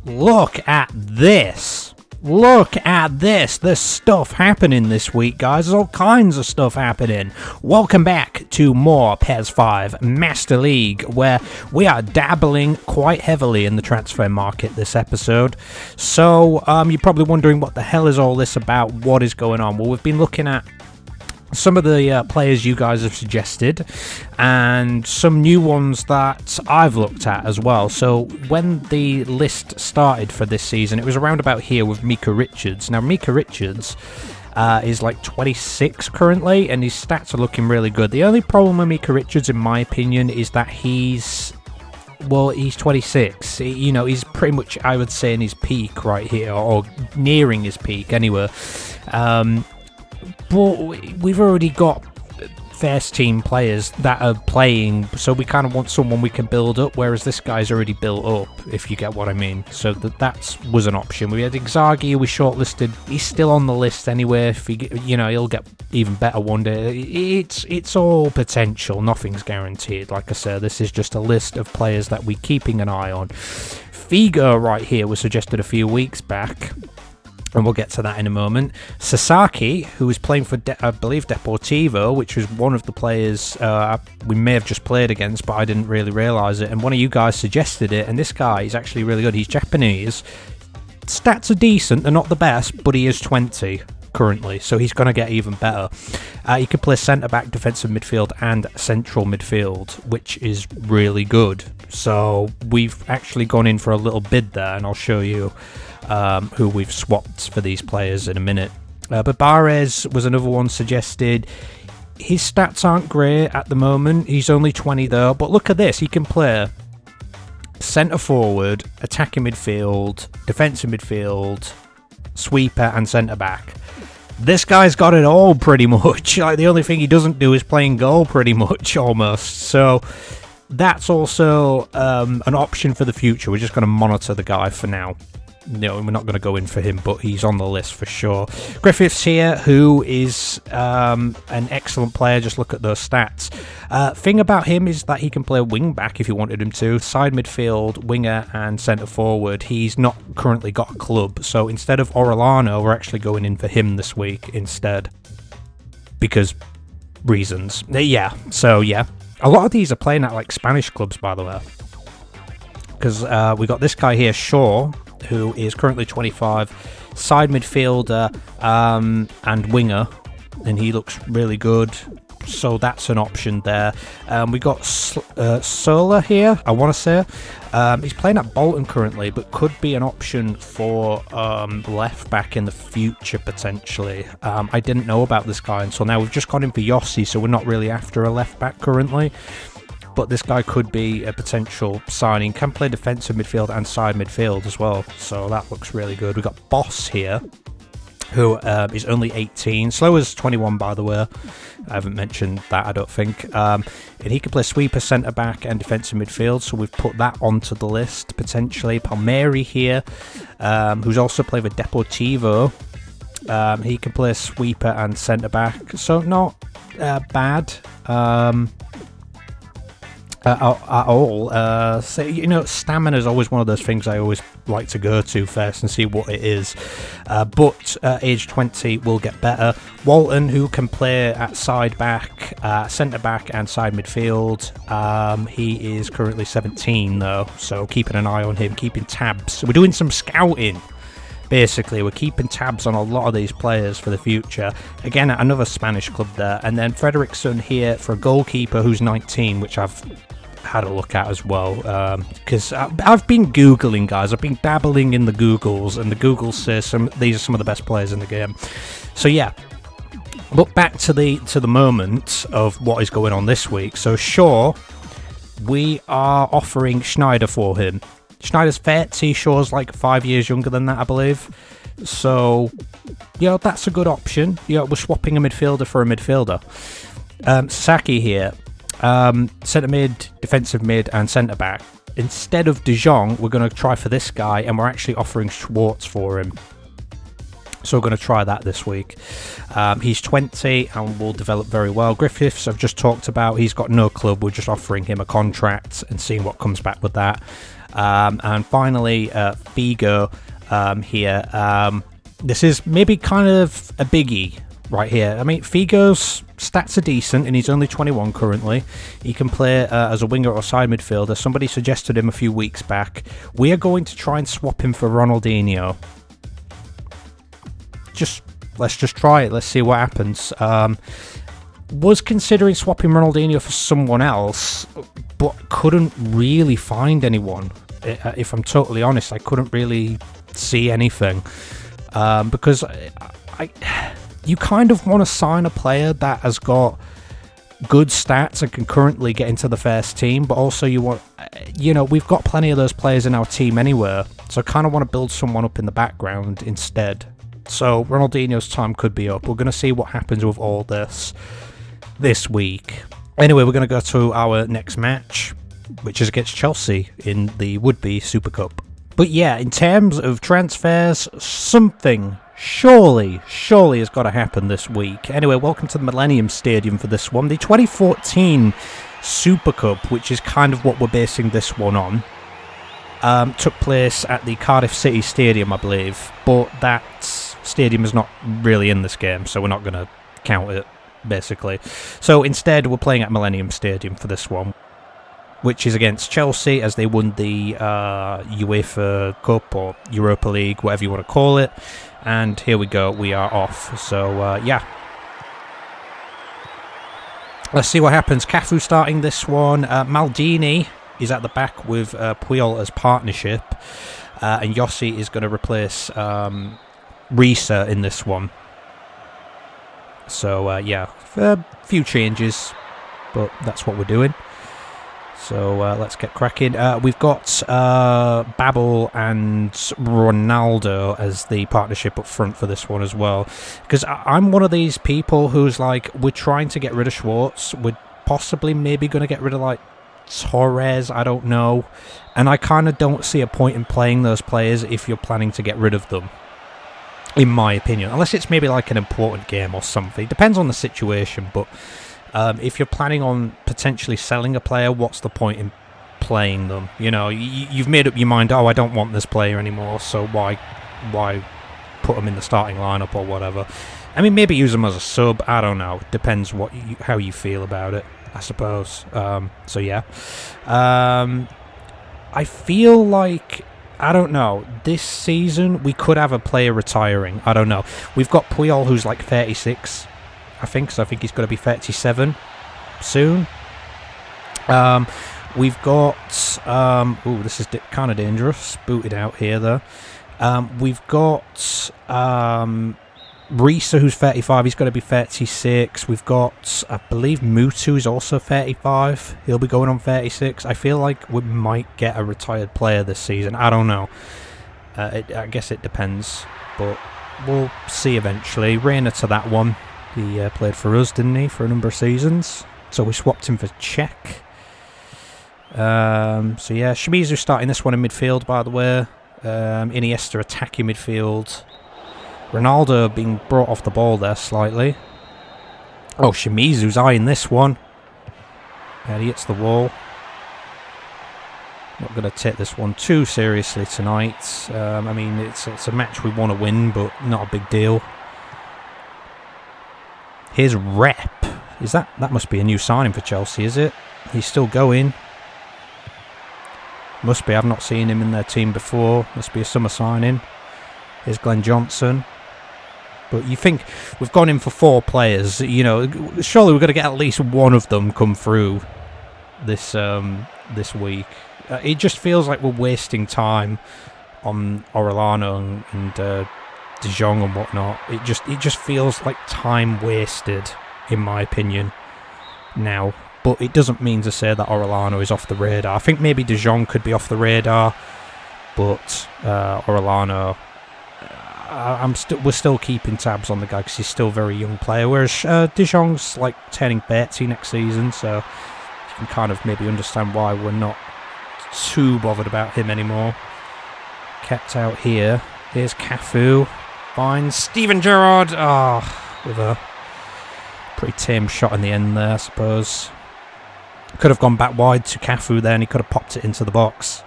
Look at this. Look at this. There's stuff happening this week, guys. There's all kinds of stuff happening. Welcome back to more PES 5 Master League, where we are dabbling quite heavily in the transfer market this episode. So, you're probably wondering what the hell is all this about? What is going on? Well, we've been looking at some of the players you guys have suggested and some new ones that I've looked at as well. So when the list started for this season, it was around about here with Mika Richards. Now Mika Richards is like 26 currently, and his stats are looking really good. The only problem with Mika Richards, in my opinion, is that he's 26. He's pretty much, I would say, in his peak right here, or nearing his peak anyway. But we've already got first team players that are playing, so we kind of want someone we can build up, whereas this guy's already built up, if you get what I mean. So that was an option. We had Inzaghi, who we shortlisted. He's still on the list anyway. If he'll get even better one day. It's all potential. Nothing's guaranteed. Like I said, this is just a list of players that we're keeping an eye on. Figo right here was suggested a few weeks back, and we'll get to that in a moment. Sasaki, who was playing for, I believe, Deportivo, which was one of the players we may have just played against, but I didn't really realise it. And one of you guys suggested it, and this guy is actually really good. He's Japanese. Stats are decent. They're not the best, but he is 20 currently, so he's going to get even better. He can play centre-back, defensive midfield, and central midfield, which is really good. So we've actually gone in for a little bid there, and I'll show you who we've swapped for these players in a minute. But Barres was another one suggested. His stats aren't great at the moment. He's only 20 though, but look at this. He can play centre forward, attacking midfield, defensive midfield, sweeper, and centre back. This guy's got it all pretty much. Like, the only thing he doesn't do is playing goal pretty much, almost. So that's also an option for the future. We're just going to monitor the guy for now. No, we're not going to go in for him, but he's on the list for sure. Griffiths here, who is an excellent player. Just look at those stats. Thing about him is that he can play wing back if you wanted him to, side midfield, winger, and centre forward. He's not currently got a club, so instead of Orellano, we're actually going in for him this week instead, because reasons. Yeah, so yeah. A lot of these are playing at like Spanish clubs, by the way, because we got this guy here, Shaw, who is currently 25, side midfielder and winger, and he looks really good, so that's an option there. We got Sola here, I want to say. He's playing at Bolton currently, but could be an option for left back in the future potentially. I didn't know about this guy until now. We've just got him for Yossi, so we're not really after a left back currently. But this guy could be a potential signing. Can play defensive midfield and side midfield as well, so that looks really good. We've got Boss here, who is only 18. Slow as 21, by the way. I haven't mentioned that, I don't think. And he can play sweeper, centre-back and defensive midfield, so we've put that onto the list, potentially. Palmieri here, who's also played with Deportivo. He can play sweeper and centre-back, so not bad. At all. So, stamina is always one of those things I always like to go to first and see what it is. But age 20 will get better. Walton, who can play at side back, centre back, and side midfield. He is currently 17 though, so keeping an eye on him, keeping tabs. We're doing some scouting. Basically, we're keeping tabs on a lot of these players for the future. Again, another Spanish club there. And then Frederickson here for a goalkeeper who's 19, which I've had a look at as well. Because I've been Googling, guys. I've been dabbling in the Googles, and the Googles say these are some of the best players in the game. So yeah. But back to the moment of what is going on this week. So Shaw, we are offering Schneider for him. Schneider's 30, Shaw's like 5 years younger than that, I believe. So, that's a good option. We're swapping a midfielder for a midfielder. Sasaki here, centre mid, defensive mid, and centre back. Instead of De Jong, we're going to try for this guy, and we're actually offering Schwartz for him. So we're going to try that this week. He's 20 and will develop very well. Griffiths, I've just talked about. He's got no club. We're just offering him a contract and seeing what comes back with that. And finally, Figo here. This is maybe kind of a biggie right here. I mean, Figo's stats are decent, and he's only 21 currently. He can play as a winger or side midfielder. Somebody suggested him a few weeks back. We are going to try and swap him for Ronaldinho. Let's just try it. Let's see what happens. Was considering swapping Ronaldinho for someone else, but couldn't really find anyone. If I'm totally honest, I couldn't really see anything. Because you kind of want to sign a player that has got good stats and can currently get into the first team, but also you want, we've got plenty of those players in our team anywhere, so I kind of want to build someone up in the background instead. So Ronaldinho's time could be up. We're going to see what happens with all this week. Anyway, we're going to go to our next match, which is against Chelsea in the would-be Super Cup. But yeah, in terms of transfers, something surely has got to happen this week. Anyway, welcome to the Millennium Stadium for this one. The 2014 Super Cup, which is kind of what we're basing this one on, took place at the Cardiff City Stadium, I believe. But that stadium is not really in this game, so we're not going to count it, basically. So instead, we're playing at Millennium Stadium for this one, which is against Chelsea, as they won the UEFA Cup or Europa League, whatever you want to call it. And here we go, we are off. So, yeah. Let's see what happens. Cafu starting this one. Maldini is at the back with Puyol as partnership. And Yossi is going to replace Risa in this one. So, yeah, a few changes, but that's what we're doing. So let's get cracking. We've got Babel and Ronaldo as the partnership up front for this one as well. Because I'm one of these people who's like, we're trying to get rid of Schwartz. We're possibly maybe going to get rid of like Torres, I don't know. And I kind of don't see a point in playing those players if you're planning to get rid of them, in my opinion. Unless it's maybe like an important game or something. Depends on the situation, but if you're planning on potentially selling a player, what's the point in playing them? You've made up your mind, I don't want this player anymore, so why put them in the starting lineup or whatever? I mean, maybe use them as a sub, I don't know. Depends how you feel about it, I suppose. So yeah. I feel like, I don't know, this season we could have a player retiring. I don't know. We've got Puyol, who's like 36. I think he's going to be 37 soon. We've got... this is kind of dangerous. Booted out here, though. We've got Risa, who's 35. He's going to be 36. We've got, I believe, Mutu is also 35. He'll be going on 36. I feel like we might get a retired player this season. I don't know. I guess it depends. But we'll see eventually. Reina to that one. He played for us, didn't he, for a number of seasons? So we swapped him for Czech. So yeah, Shimizu starting this one in midfield, by the way. Iniesta attacking midfield. Ronaldo being brought off the ball there slightly. Oh, Shimizu's eyeing this one. And he hits the wall. Not going to take this one too seriously tonight. I mean, it's a match we want to win, but not a big deal. Here's Rep. That must be a new signing for Chelsea, is it? He's still going. Must be. I've not seen him in their team before. Must be a summer signing. Here's Glenn Johnson. But you think we've gone in for 4 players. Surely we're going to get at least one of them come through this week. It just feels like we're wasting time on Orellano and De Jong and whatnot. It just feels like time wasted, in my opinion, now. But it doesn't mean to say that Orellano is off the radar. I think maybe De Jong could be off the radar, but Orellano, we're still keeping tabs on the guy because he's still a very young player. Whereas De Jong's like turning 30 next season, so you can kind of maybe understand why we're not too bothered about him anymore. Kept out here. Here's Cafu. Finds Steven Gerrard. With a pretty tame shot in the end there, I suppose. Could have gone back wide to Cafu there and he could have popped it into the box.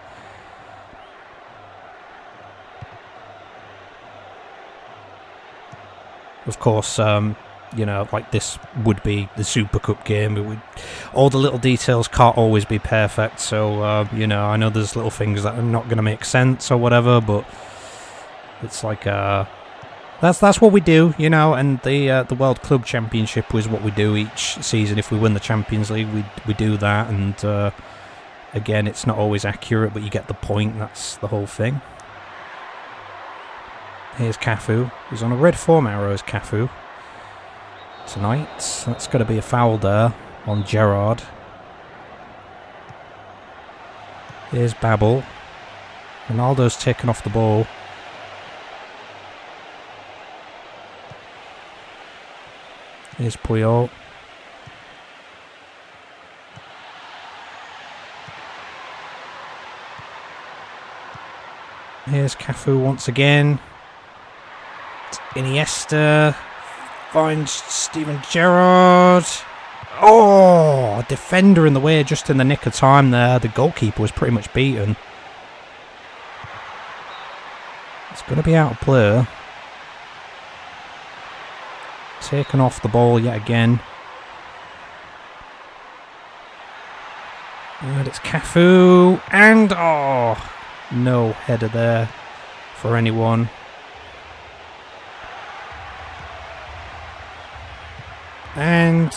Of course, you know, like this would be the Super Cup game. It would, all the little details can't always be perfect. So, you know, I know there's little things that are not going to make sense or whatever, but it's like that's what we do, you know. And the World Club Championship was what we do each season. If we win the Champions League, we do that. And again, it's not always accurate, but you get the point. That's the whole thing. Here's Cafu. He's on a red form arrow as Cafu tonight. That's got to be a foul there on Gerrard. Here's Babel. Ronaldo's taken off the ball. Here's Puyol. Here's Cafu once again. Iniesta finds Steven Gerrard. Oh, a defender in the way just in the nick of time there. The goalkeeper was pretty much beaten. It's going to be out of play. Taken off the ball yet again. And it's Cafu. And, oh, no header there for anyone. And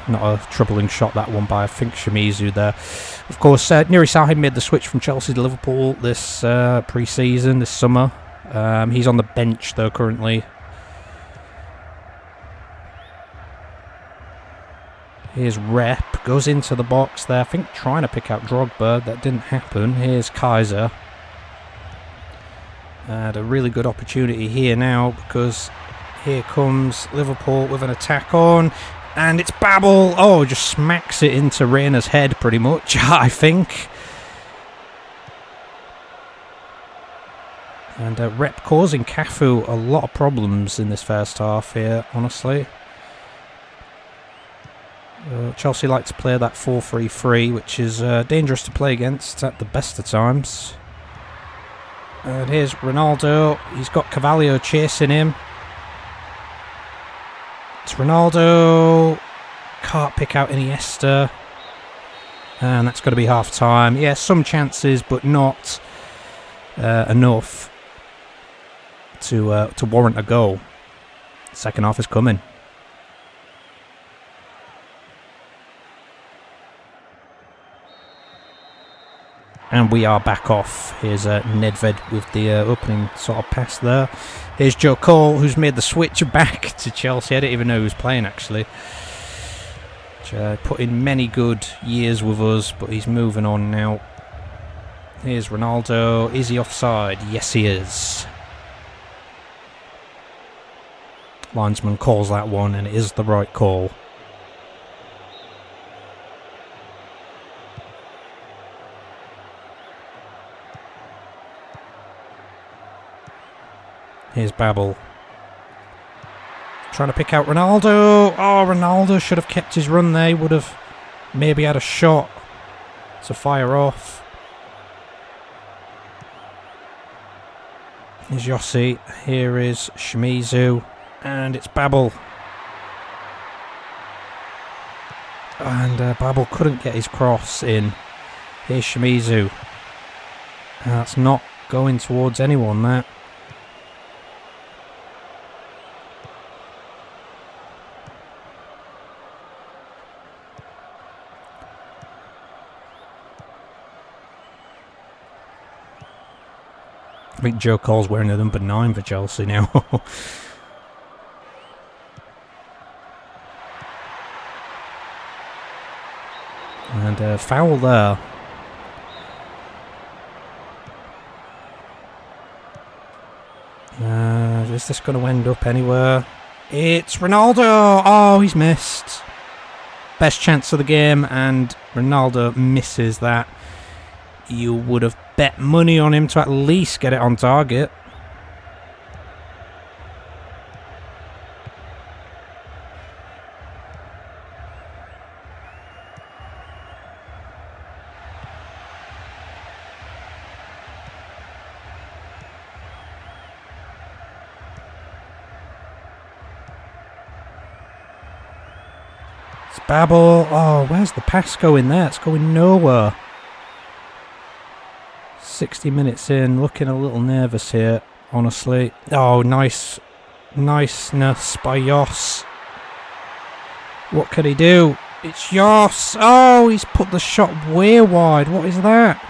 not a troubling shot, that one, by I think Shimizu there. Of course, Nuri Sahin made the switch from Chelsea to Liverpool this pre-season, this summer. He's on the bench though currently. Here's Rep, goes into the box there, I think trying to pick out Drogba. That didn't happen. Here's Kaiser. Had a really good opportunity here now, because here comes Liverpool with an attack on, and it's Babel. Oh, just smacks it into Reina's head pretty much, I think. And Rep causing Cafu a lot of problems in this first half here, honestly. Chelsea like to play that 4-3-3, which is dangerous to play against at the best of times. And here's Ronaldo. He's got Carvalho chasing him. It's Ronaldo. Can't pick out Iniesta. And that's got to be half-time. Yeah, some chances, but not enough to warrant a goal. Second half is coming. And we are back off. Here's Nedved with the opening sort of pass there. Here's Joe Cole, who's made the switch back to Chelsea. I didn't even know he was playing, actually. Put in many good years with us, but he's moving on now. Here's Ronaldo. Is he offside? Yes, he is. Linesman calls that one, and it is the right call. Here's Babel. Trying to pick out Ronaldo. Oh, Ronaldo should have kept his run there. He would have maybe had a shot to fire off. Here's Yossi. Here is Shimizu. And it's Babel. And Babel couldn't get his cross in. Here's Shimizu. That's not going towards anyone, that. I think Joe Cole's wearing the number 9 for Chelsea now. And foul there. Is this going to end up anywhere? It's Ronaldo! Oh, he's missed. Best chance of the game, and Ronaldo misses that. You would have bet money on him to at least get it on target. Babel. Oh, where's the pass going there? It's going nowhere. 60 minutes in, looking a little nervous here, honestly. Oh, niceness by Jos. What can he do? It's Jos. Oh, he's put the shot way wide. What is that?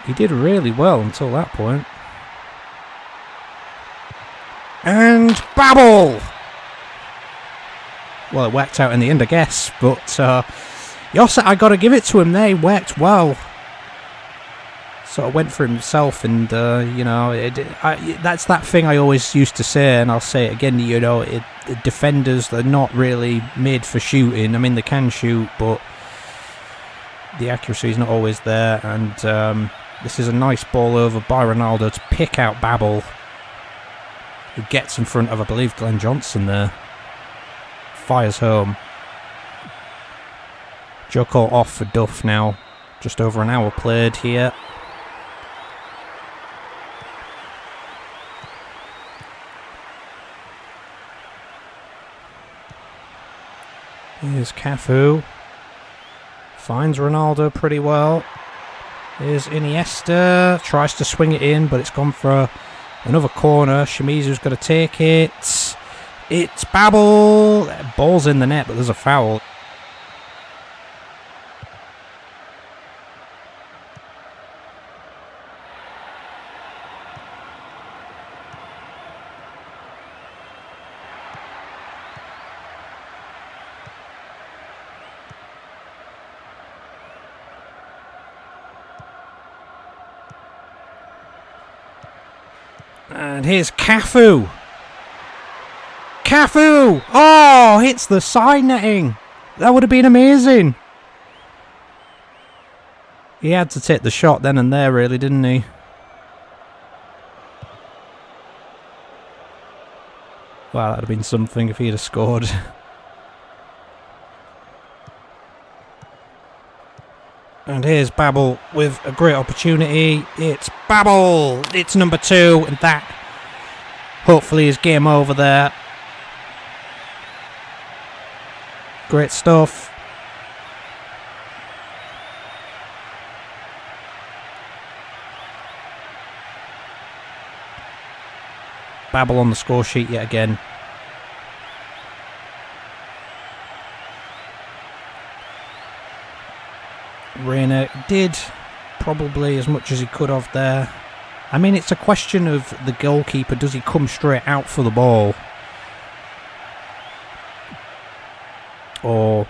He did really well until that point. And Babel! Well, it worked out in the end, I guess. But Jos, I got to give it to him there. He worked well. Sort of went for himself, and you know, that's that thing I always used to say, and I'll say it again. You know, the defenders, they're not really made for shooting. I mean, they can shoot, but the accuracy is not always there. And this is a nice ball over by Ronaldo to pick out Babel, who gets in front of, I believe, Glenn Johnson there. Fires home. Joe Cole off for Duff now. Just over an hour played here. Here's Cafu. Finds Ronaldo pretty well. Here's Iniesta. Tries to swing it in, but it's gone for another corner. Shimizu's got to take it. It's Babel. Ball's in the net, but there's a foul. And here's Cafu. Cafu! Oh, hits the side netting. That would have been amazing. He had to take the shot then and there, really, didn't he? Wow, that'd have been something if he'd have scored. And here's Babel with a great opportunity. It's Babel! It's number 2, and that hopefully is game over there. Great stuff. Babel on the score sheet yet again. Reina did probably as much as he could have there. I mean, it's a question of the goalkeeper. Does he come straight out for the ball? Or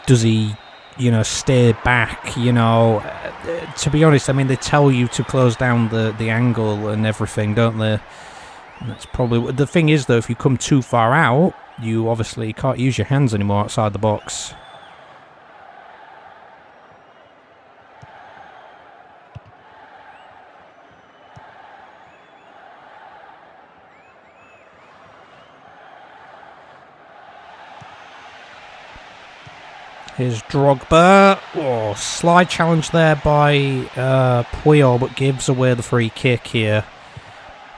does he, you know, stay back? You know, to be honest, I mean, they tell you to close down the angle and everything, don't they? And that's probably... The thing is, though, if you come too far out, you obviously can't use your hands anymore outside the box. Here's Drogba. Oh, slide challenge there by Puyol, but gives away the free kick here.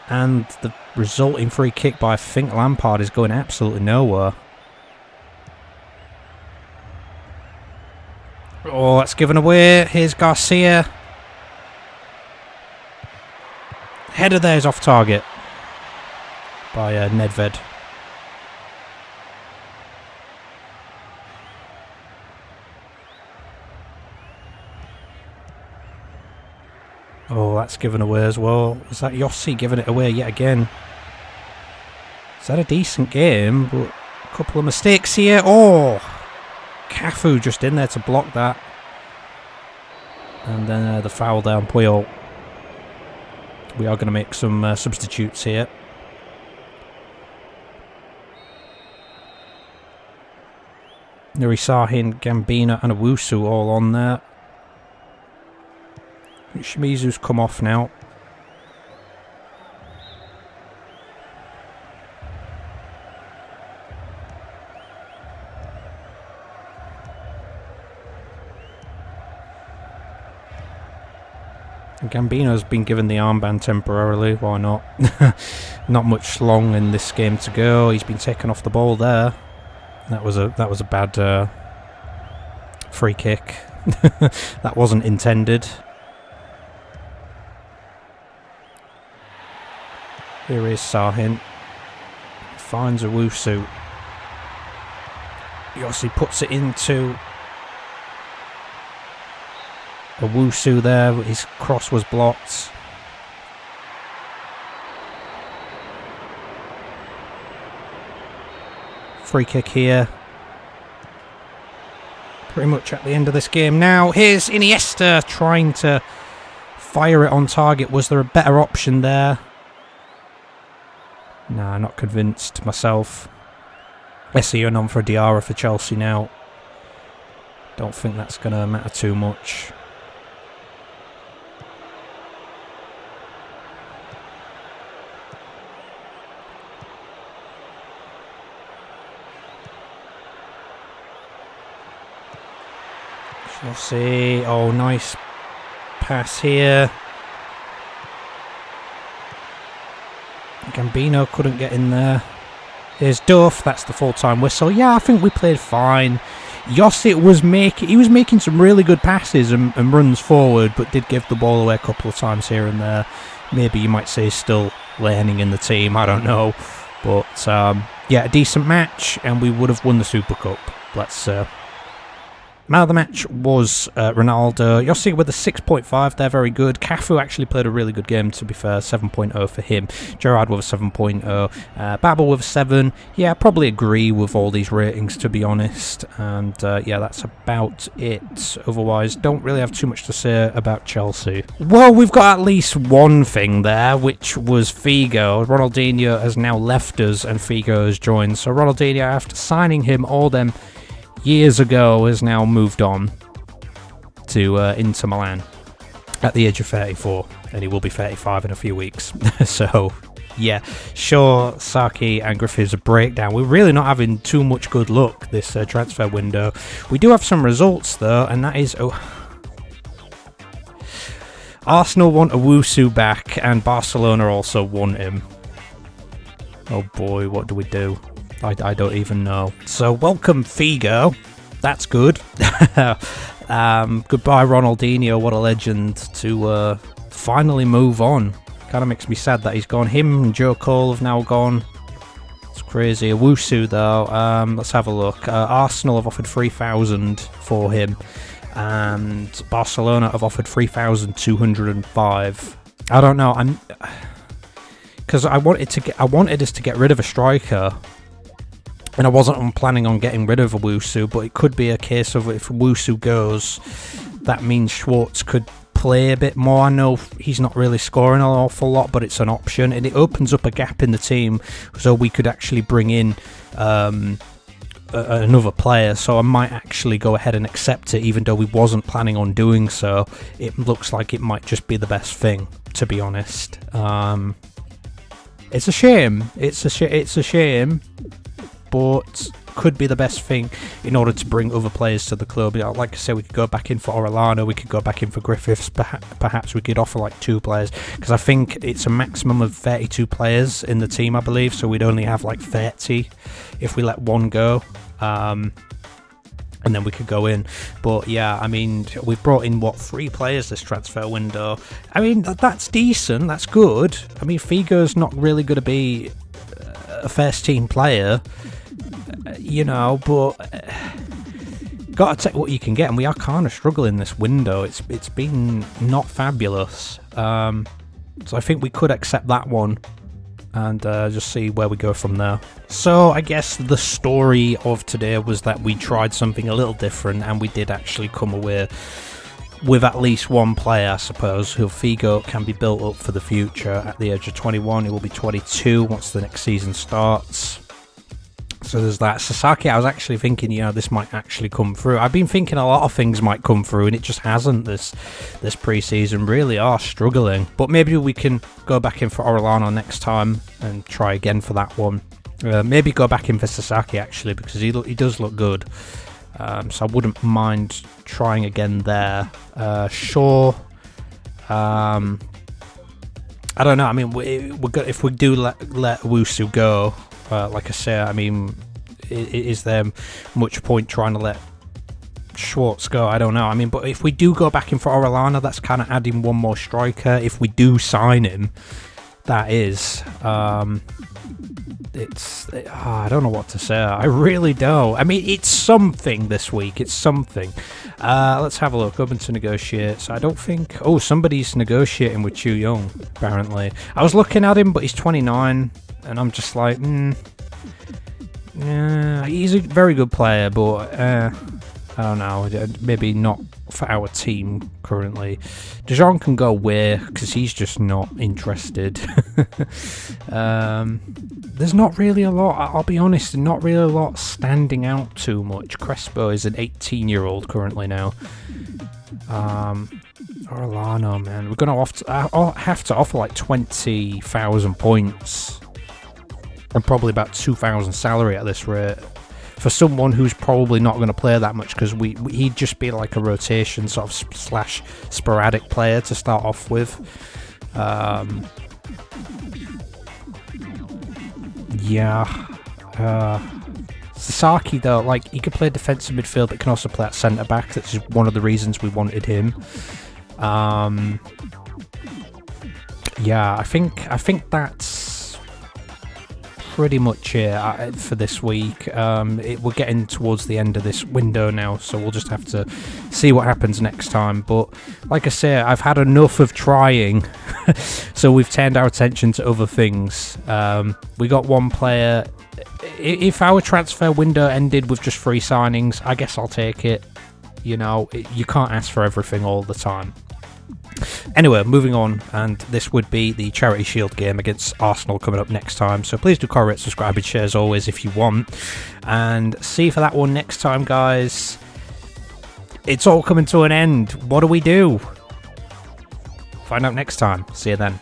And the resulting free kick by, I think, Lampard is going absolutely nowhere. Oh, that's given away. Here's Garcia. Header there is off target by Nedved. Oh, that's given away as well. Is that Yossi giving it away yet again? Is that a decent game? But a couple of mistakes here. Oh! Cafu just in there to block that. And then the foul down Puyol. We are going to make some substitutes here. Nurisahin, Gambino and Owusu all on there. Shimizu's come off now. Gambino's been given the armband temporarily. Why not? Not much long in this game to go. He's been taken off the ball there. That was a bad free kick. That wasn't intended. Here is Sahin. Finds Owusu. Yossi puts it into Owusu there. His cross was blocked. Free kick here. Pretty much at the end of this game now. Here's Iniesta trying to fire it on target. Was there a better option there? Nah, not convinced myself. Essien on for Diarra for Chelsea now. Don't think that's going to matter too much. Chelsea. Oh, nice pass here. Gambino couldn't get in there. Here's Duff. That's the full-time whistle. Yeah, I think we played fine. Yossi was making some really good passes and runs forward, but did give the ball away a couple of times here and there. Maybe you might say he's still learning in the team. I don't know. But yeah, a decent match, and we would have won the Super Cup. Let's Man of the match was Ronaldo. Yossi with a 6.5 there, very good. Cafu actually played a really good game, to be fair, 7.0 for him. Gerrard with a 7.0. Babel with a 7. Yeah, I probably agree with all these ratings, to be honest. And yeah, that's about it. Otherwise, don't really have too much to say about Chelsea. Well, we've got at least one thing there, which was Figo. Ronaldinho has now left us and Figo has joined. So Ronaldinho, after signing him all them years ago, has now moved on to Inter Milan at the age of 34, and he will be 35 in a few weeks. So yeah, sure, Saki and Griffiths a breakdown. We're really not having too much good luck this transfer window. We do have some results though, and that is Arsenal want Owusu back, and Barcelona also want him. Oh boy, what do we do? I don't even know. So welcome Figo. That's good. Goodbye Ronaldinho. What a legend to finally move on. Kind of makes me sad that he's gone. Him and Joe Cole have now gone. It's crazy. Owusu though. Let's have a look. Arsenal have offered 3,000 for him, and Barcelona have offered 3,205. I don't know. Because I wanted us to get rid of a striker. And I wasn't planning on getting rid of Owusu, but it could be a case of if Owusu goes, that means Schwartz could play a bit more. I know he's not really scoring an awful lot, but it's an option, and it opens up a gap in the team, so we could actually bring in another player. So I might actually go ahead and accept it, even though we wasn't planning on doing so. It looks like it might just be the best thing, to be honest. It's a shame. It's a shame. But could be the best thing in order to bring other players to the club. Like I said, we could go back in for Orellano, we could go back in for Griffiths, perhaps we could offer like 2 players, because I think it's a maximum of 32 players in the team, I believe, so we'd only have like 30 if we let one go, and then we could go in. But yeah, I mean, we've brought in 3 players this transfer window. I mean, that's decent, that's good. I mean, Figo's not really going to be a first team player, you know, but got to take what you can get, and we are kind of struggling this window. It's been not fabulous, so I think we could accept that one and just see where we go from there. So I guess the story of today was that we tried something a little different, and we did actually come away with at least one player, I suppose, who Figo can be built up for the future. At the age of 21, he will be 22 once the next season starts. So there's that. Sasaki, I was actually thinking, you know, this might actually come through. I've been thinking a lot of things might come through, and it just hasn't this pre-season. Really are struggling. But maybe we can go back in for Orellano next time and try again for that one. Maybe go back in for Sasaki, actually, because he does look good. So I wouldn't mind trying again there. Sure. I don't know. I mean, if we do let Owusu go, like I say, I mean, is there much point trying to let Schwartz go? I don't know. I mean, but if we do go back in for Orellana, that's kind of adding one more striker. If we do sign him, that is, I don't know what to say. I really don't. I mean, it's something this week. It's something. Let's have a look. Open to negotiate. So I don't think... Oh, somebody's negotiating with Chu Young, apparently. I was looking at him, but he's 29, and I'm just like, yeah, he's a very good player, but I don't know. Maybe not for our team currently. Dijon can go away because he's just not interested. There's not really a lot, I'll be honest, not really a lot standing out too much. Crespo is an 18-year-old currently now. Orellana, man, we're going to have to offer like 20,000 points and probably about 2,000 salary at this rate for someone who's probably not going to play that much, because he'd just be like a rotation sort of slash sporadic player to start off with. Sasaki though, like, he could play defensive midfield but can also play at centre back. That's just one of the reasons we wanted him. I think that's pretty much it for this week. We're getting towards the end of this window now, so we'll just have to see what happens next time. But like I say, I've had enough of trying, so we've turned our attention to other things. We got one player. If our transfer window ended with just 3 signings, I guess I'll take it. You know, you can't ask for everything all the time. Anyway, moving on, and this would be the Charity Shield game against Arsenal coming up next time. So please do comment, subscribe, and share as always if you want. And see you for that one next time, guys. It's all coming to an end. What do we do? Find out next time. See you then.